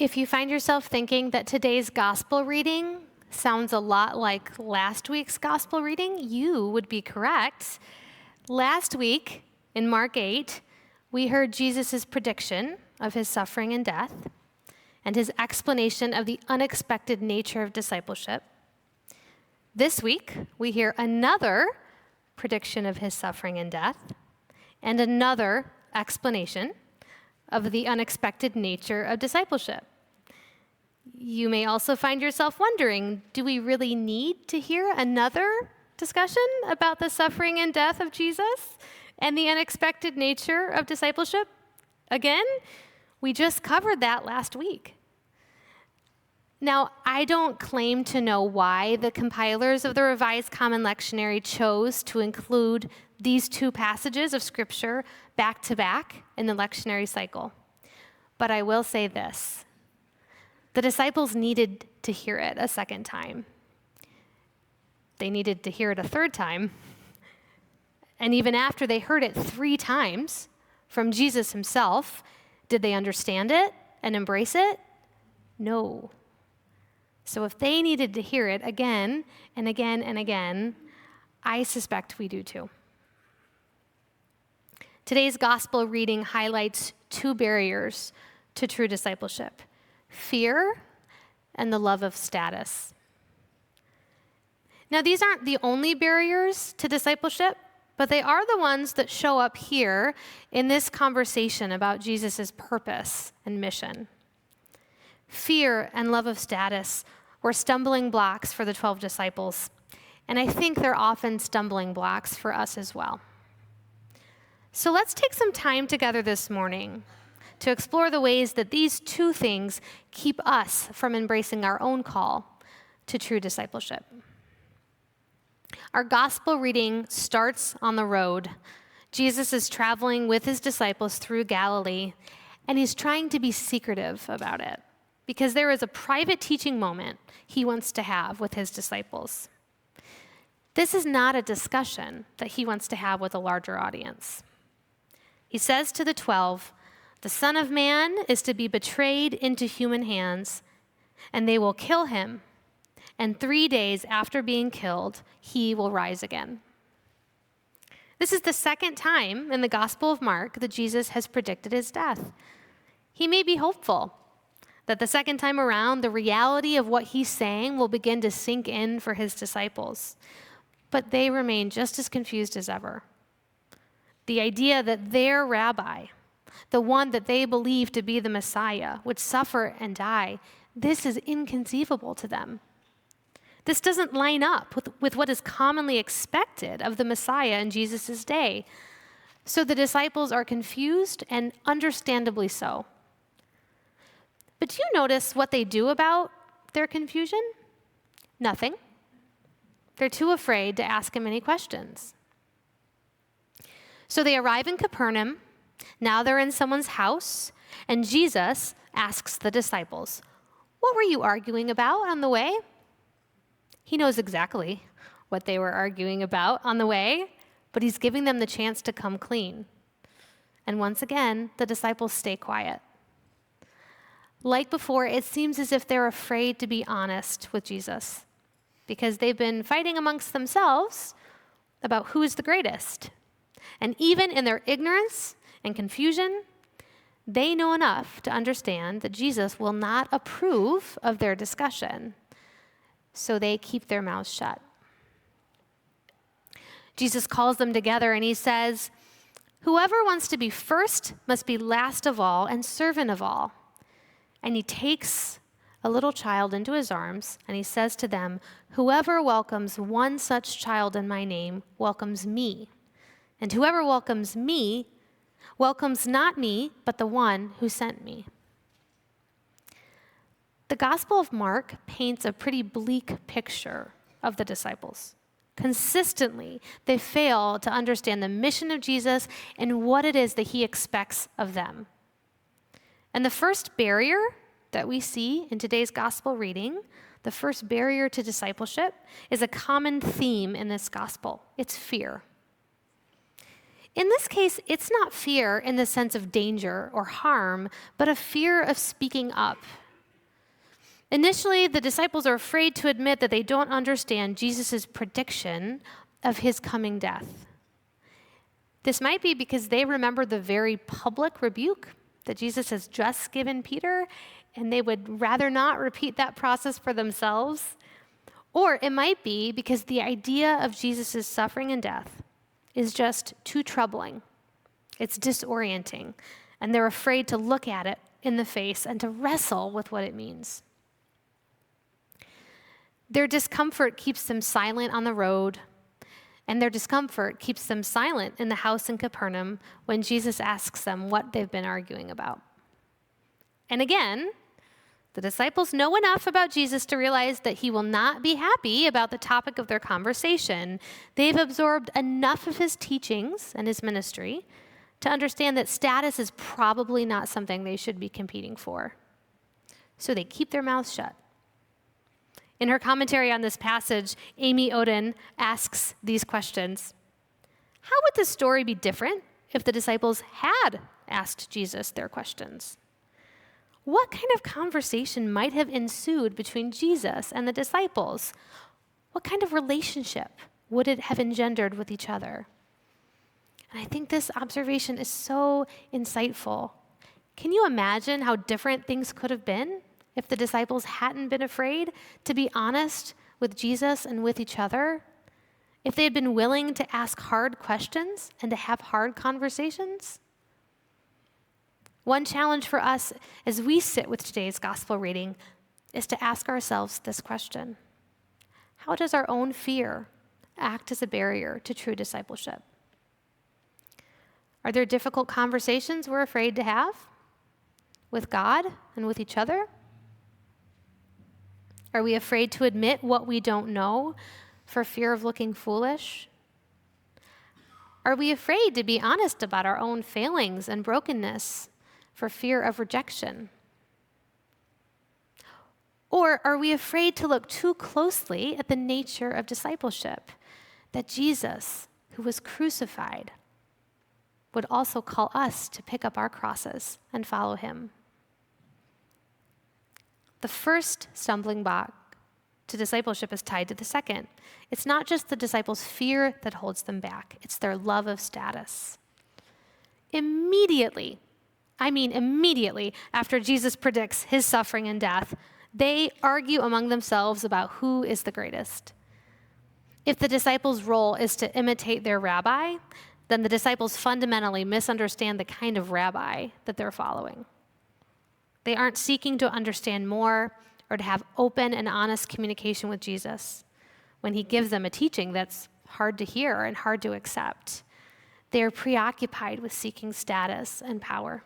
If you find yourself thinking that today's gospel reading sounds a lot like last week's gospel reading, you would be correct. Last week, in Mark 8, we heard Jesus' prediction of his suffering and death and his explanation of the unexpected nature of discipleship. This week, we hear another prediction of his suffering and death and another explanation of the unexpected nature of discipleship. You may also find yourself wondering, do we really need to hear another discussion about the suffering and death of Jesus and the unexpected nature of discipleship? Again, we just covered that last week. Now, I don't claim to know why the compilers of the Revised Common Lectionary chose to include these two passages of Scripture back to back in the lectionary cycle. But I will say this. The disciples needed to hear it a second time. They needed to hear it a third time. And even after they heard it 3 times from Jesus himself, did they understand it and embrace it? No. So if they needed to hear it again and again and again, I suspect we do too. Today's gospel reading highlights 2 barriers to true discipleship: fear and the love of status. Now, these aren't the only barriers to discipleship, but they are the ones that show up here in this conversation about Jesus' purpose and mission. Fear and love of status were stumbling blocks for the 12 disciples, and I think they're often stumbling blocks for us as well. So let's take some time together this morning to explore the ways that these 2 things keep us from embracing our own call to true discipleship. Our gospel reading starts on the road. Jesus is traveling with his disciples through Galilee, and he's trying to be secretive about it because there is a private teaching moment he wants to have with his disciples. This is not a discussion that he wants to have with a larger audience. He says to the 12, "The Son of Man is to be betrayed into human hands, and they will kill him. And 3 days after being killed, he will rise again." This is the second time in the Gospel of Mark that Jesus has predicted his death. He may be hopeful that the second time around, the reality of what he's saying will begin to sink in for his disciples. But they remain just as confused as ever. The idea that their rabbi, the one that they believe to be the Messiah, would suffer and die, this is inconceivable to them. This doesn't line up with what is commonly expected of the Messiah in Jesus' day. So the disciples are confused, and understandably so. But do you notice what they do about their confusion? Nothing. They're too afraid to ask him any questions. So they arrive in Capernaum. Now they're in someone's house, and Jesus asks the disciples, "What were you arguing about on the way?" He knows exactly what they were arguing about on the way, but he's giving them the chance to come clean. And once again, the disciples stay quiet. Like before, it seems as if they're afraid to be honest with Jesus because they've been fighting amongst themselves about who is the greatest. And even in their ignorance and confusion, they know enough to understand that Jesus will not approve of their discussion. So they keep their mouths shut. Jesus calls them together and he says, "Whoever wants to be first must be last of all and servant of all." And he takes a little child into his arms and he says to them, "Whoever welcomes one such child in my name welcomes me. And whoever welcomes me welcomes not me, but the one who sent me." The Gospel of Mark paints a pretty bleak picture of the disciples. Consistently, they fail to understand the mission of Jesus and what it is that he expects of them. And the first barrier that we see in today's gospel reading, the first barrier to discipleship, is a common theme in this gospel. It's fear. In this case, it's not fear in the sense of danger or harm, but a fear of speaking up Initially, the disciples are afraid to admit that they don't understand Jesus' prediction of his coming death. This might be because they remember the very public rebuke that Jesus has just given Peter, and they would rather not repeat that process for themselves. Or it might be because the idea of Jesus' suffering and death is just too troubling. It's disorienting, and they're afraid to look at it in the face and to wrestle with what it means. Their discomfort keeps them silent on the road, and their discomfort keeps them silent in the house in Capernaum when Jesus asks them what they've been arguing about. And again, the disciples know enough about Jesus to realize that he will not be happy about the topic of their conversation. They've absorbed enough of his teachings and his ministry to understand that status is probably not something they should be competing for. So they keep their mouths shut. In her commentary on this passage, Amy Oden asks these questions. How would the story be different if the disciples had asked Jesus their questions? What kind of conversation might have ensued between Jesus and the disciples? What kind of relationship would it have engendered with each other? And I think this observation is so insightful. Can you imagine how different things could have been if the disciples hadn't been afraid to be honest with Jesus and with each other? If they had been willing to ask hard questions and to have hard conversations? One challenge for us as we sit with today's gospel reading is to ask ourselves this question. How does our own fear act as a barrier to true discipleship? Are there difficult conversations we're afraid to have with God and with each other? Are we afraid to admit what we don't know for fear of looking foolish? Are we afraid to be honest about our own failings and brokenness for fear of rejection? Or are we afraid to look too closely at the nature of discipleship, that Jesus, who was crucified, would also call us to pick up our crosses and follow him? The first stumbling block to discipleship is tied to the second. It's not just the disciples' fear that holds them back, it's their love of status. Immediately after Jesus predicts his suffering and death, they argue among themselves about who is the greatest. If the disciples' role is to imitate their rabbi, then the disciples fundamentally misunderstand the kind of rabbi that they're following. They aren't seeking to understand more or to have open and honest communication with Jesus when he gives them a teaching that's hard to hear and hard to accept. They are preoccupied with seeking status and power.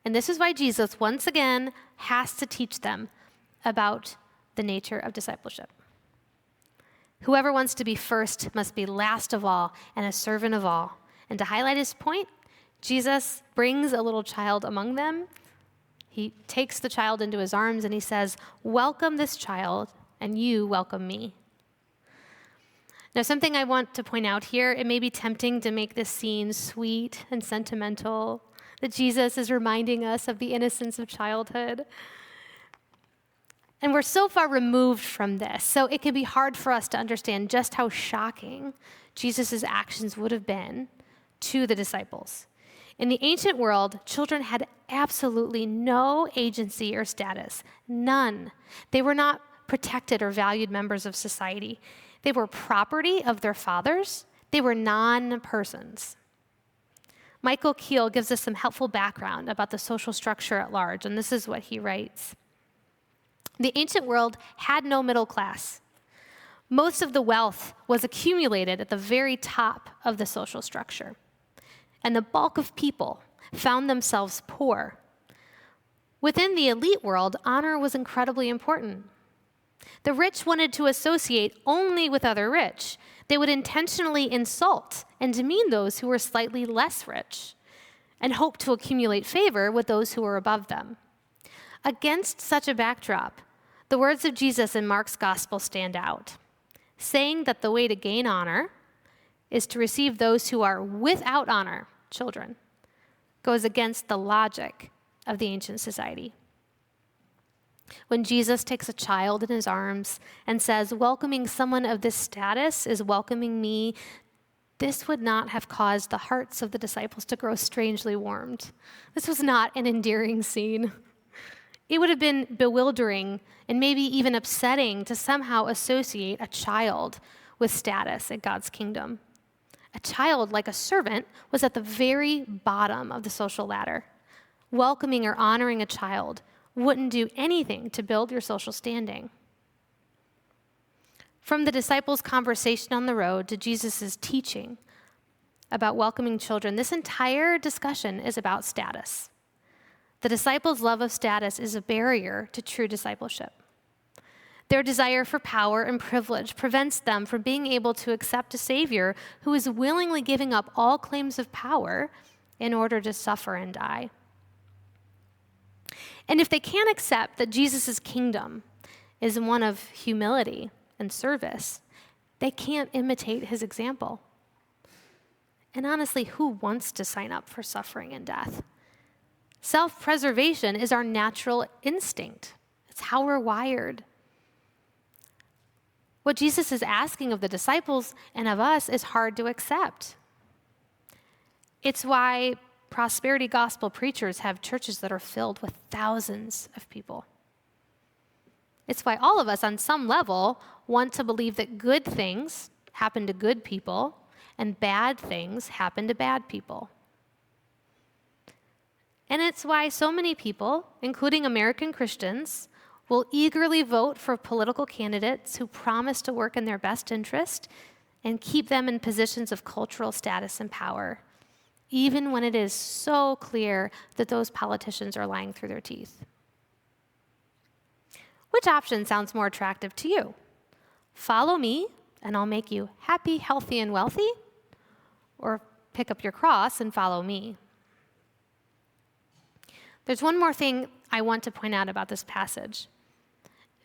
And this is why Jesus, once again, has to teach them about the nature of discipleship. Whoever wants to be first must be last of all and a servant of all. And to highlight his point, Jesus brings a little child among them. He takes the child into his arms and he says, "Welcome this child, and you welcome me." Now, something I want to point out here, it may be tempting to make this scene sweet and sentimental, that Jesus is reminding us of the innocence of childhood. And we're so far removed from this, so it can be hard for us to understand just how shocking Jesus' actions would have been to the disciples. In the ancient world, children had absolutely no agency or status, none. They were not protected or valued members of society. They were property of their fathers. They were non-persons. Michael Keel gives us some helpful background about the social structure at large, and this is what he writes. The ancient world had no middle class. Most of the wealth was accumulated at the very top of the social structure, and the bulk of people found themselves poor. Within the elite world, honor was incredibly important. The rich wanted to associate only with other rich. They would intentionally insult and demean those who were slightly less rich and hope to accumulate favor with those who were above them. Against such a backdrop, the words of Jesus in Mark's gospel stand out, saying that the way to gain honor is to receive those who are without honor, children, goes against the logic of the ancient society. When Jesus takes a child in his arms and says, welcoming someone of this status is welcoming me, this would not have caused the hearts of the disciples to grow strangely warmed. This was not an endearing scene. It would have been bewildering and maybe even upsetting to somehow associate a child with status in God's kingdom. A child, like a servant, was at the very bottom of the social ladder. Welcoming or honoring a child wouldn't do anything to build your social standing. From the disciples' conversation on the road to Jesus' teaching about welcoming children, this entire discussion is about status. The disciples' love of status is a barrier to true discipleship. Their desire for power and privilege prevents them from being able to accept a Savior who is willingly giving up all claims of power in order to suffer and die. And if they can't accept that Jesus' kingdom is one of humility and service, they can't imitate his example. And honestly, who wants to sign up for suffering and death? Self-preservation is our natural instinct. It's how we're wired. What Jesus is asking of the disciples and of us is hard to accept. It's why prosperity gospel preachers have churches that are filled with thousands of people. It's why all of us, on some level, want to believe that good things happen to good people and bad things happen to bad people. And it's why so many people, including American Christians, will eagerly vote for political candidates who promise to work in their best interest and keep them in positions of cultural status and power, even when it is so clear that those politicians are lying through their teeth. Which option sounds more attractive to you? Follow me, and I'll make you happy, healthy, and wealthy? Or pick up your cross and follow me? There's one more thing I want to point out about this passage.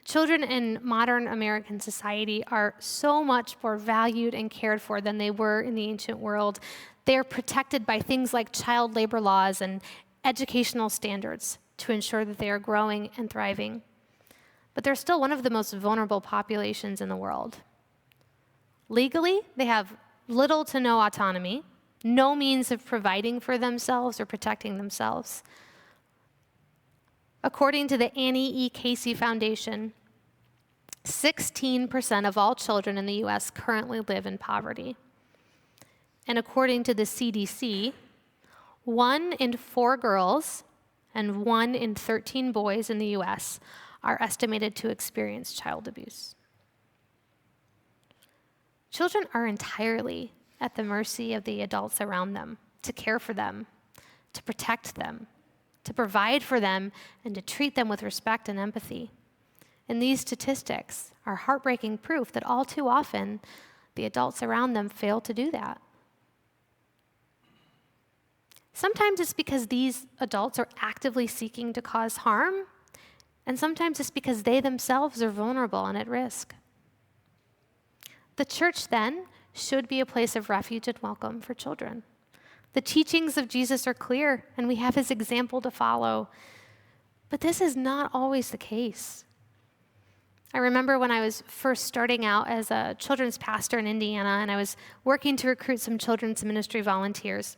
Children in modern American society are so much more valued and cared for than they were in the ancient world. They are protected by things like child labor laws and educational standards to ensure that they are growing and thriving. But they're still one of the most vulnerable populations in the world. Legally, they have little to no autonomy, no means of providing for themselves or protecting themselves. According to the Annie E. Casey Foundation, 16% of all children in the U.S. currently live in poverty. And according to the CDC, 1 in 4 girls and 1 in 13 boys in the U.S. are estimated to experience child abuse. Children are entirely at the mercy of the adults around them to care for them, to protect them, to provide for them, and to treat them with respect and empathy. And these statistics are heartbreaking proof that all too often the adults around them fail to do that. Sometimes it's because these adults are actively seeking to cause harm, and sometimes it's because they themselves are vulnerable and at risk. The church, then, should be a place of refuge and welcome for children. The teachings of Jesus are clear, and we have his example to follow. But this is not always the case. I remember when I was first starting out as a children's pastor in Indiana, and I was working to recruit some children's ministry volunteers.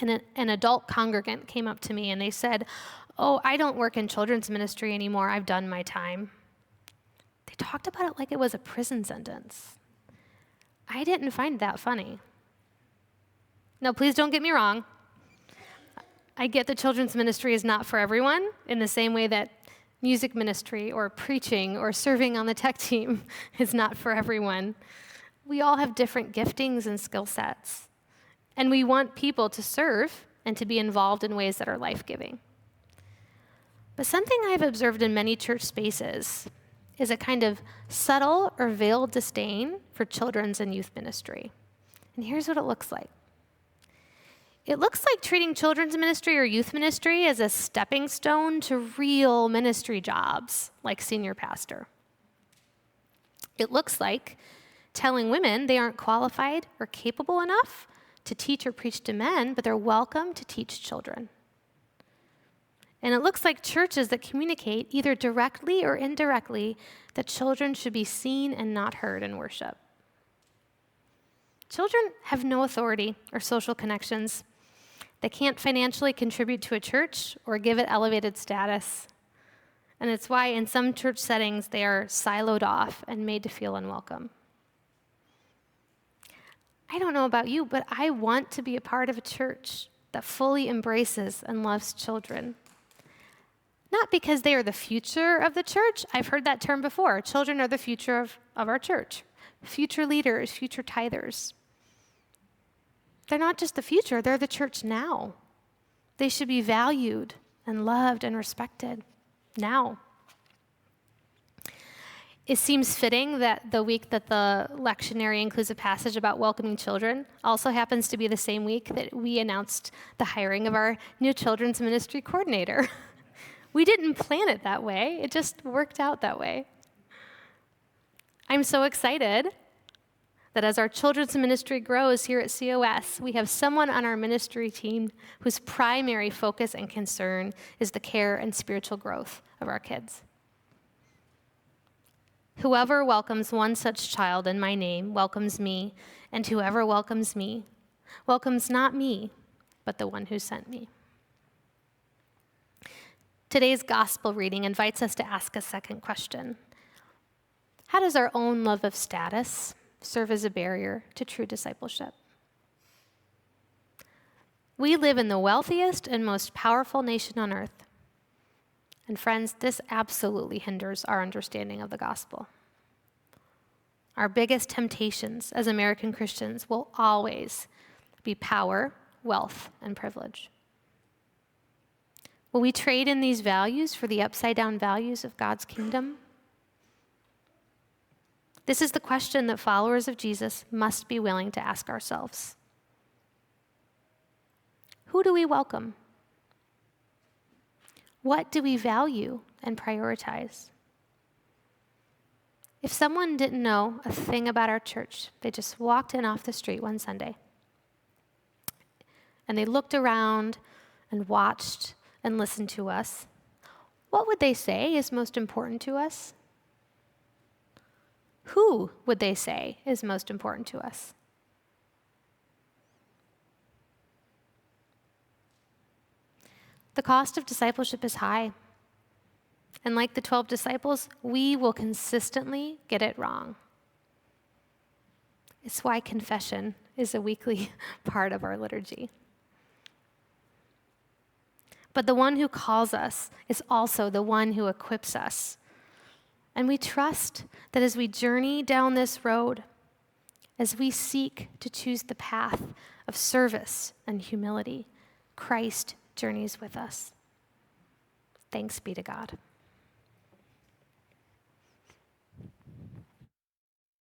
And an adult congregant came up to me, and they said, "Oh, I don't work in children's ministry anymore. I've done my time." They talked about it like it was a prison sentence. I didn't find that funny. Now, please don't get me wrong. I get that children's ministry is not for everyone in the same way that music ministry or preaching or serving on the tech team is not for everyone. We all have different giftings and skill sets, and we want people to serve and to be involved in ways that are life-giving. But something I've observed in many church spaces is a kind of subtle or veiled disdain for children's and youth ministry. And here's what it looks like. It looks like treating children's ministry or youth ministry as a stepping stone to real ministry jobs, like senior pastor. It looks like telling women they aren't qualified or capable enough to teach or preach to men, but they're welcome to teach children. And it looks like churches that communicate, either directly or indirectly, that children should be seen and not heard in worship. Children have no authority or social connections. They can't financially contribute to a church or give it elevated status. And it's why in some church settings they are siloed off and made to feel unwelcome. I don't know about you, but I want to be a part of a church that fully embraces and loves children. Not because they are the future of the church. I've heard that term before. Children are the future of our church. Future leaders, future tithers. They're not just the future, they're the church now. They should be valued and loved and respected now. It seems fitting that the week that the lectionary includes a passage about welcoming children also happens to be the same week that we announced the hiring of our new children's ministry coordinator. We didn't plan it that way. It just worked out that way. I'm so excited that as our children's ministry grows here at COS, we have someone on our ministry team whose primary focus and concern is the care and spiritual growth of our kids. Whoever welcomes one such child in my name welcomes me, and whoever welcomes me welcomes not me, but the one who sent me. Today's gospel reading invites us to ask a second question. How does our own love of status serve as a barrier to true discipleship? We live in the wealthiest and most powerful nation on earth. And friends, this absolutely hinders our understanding of the gospel. Our biggest temptations as American Christians will always be power, wealth, and privilege. Will we trade in these values for the upside-down values of God's kingdom? This is the question that followers of Jesus must be willing to ask ourselves. Who do we welcome? What do we value and prioritize? If someone didn't know a thing about our church, they just walked in off the street one Sunday, and they looked around and watched and listened to us, what would they say is most important to us? Who would they say is most important to us? The cost of discipleship is high. And like the 12 disciples, we will consistently get it wrong. It's why confession is a weekly part of our liturgy. But the one who calls us is also the one who equips us. And we trust that as we journey down this road, as we seek to choose the path of service and humility, Christ journeys with us. Thanks be to God.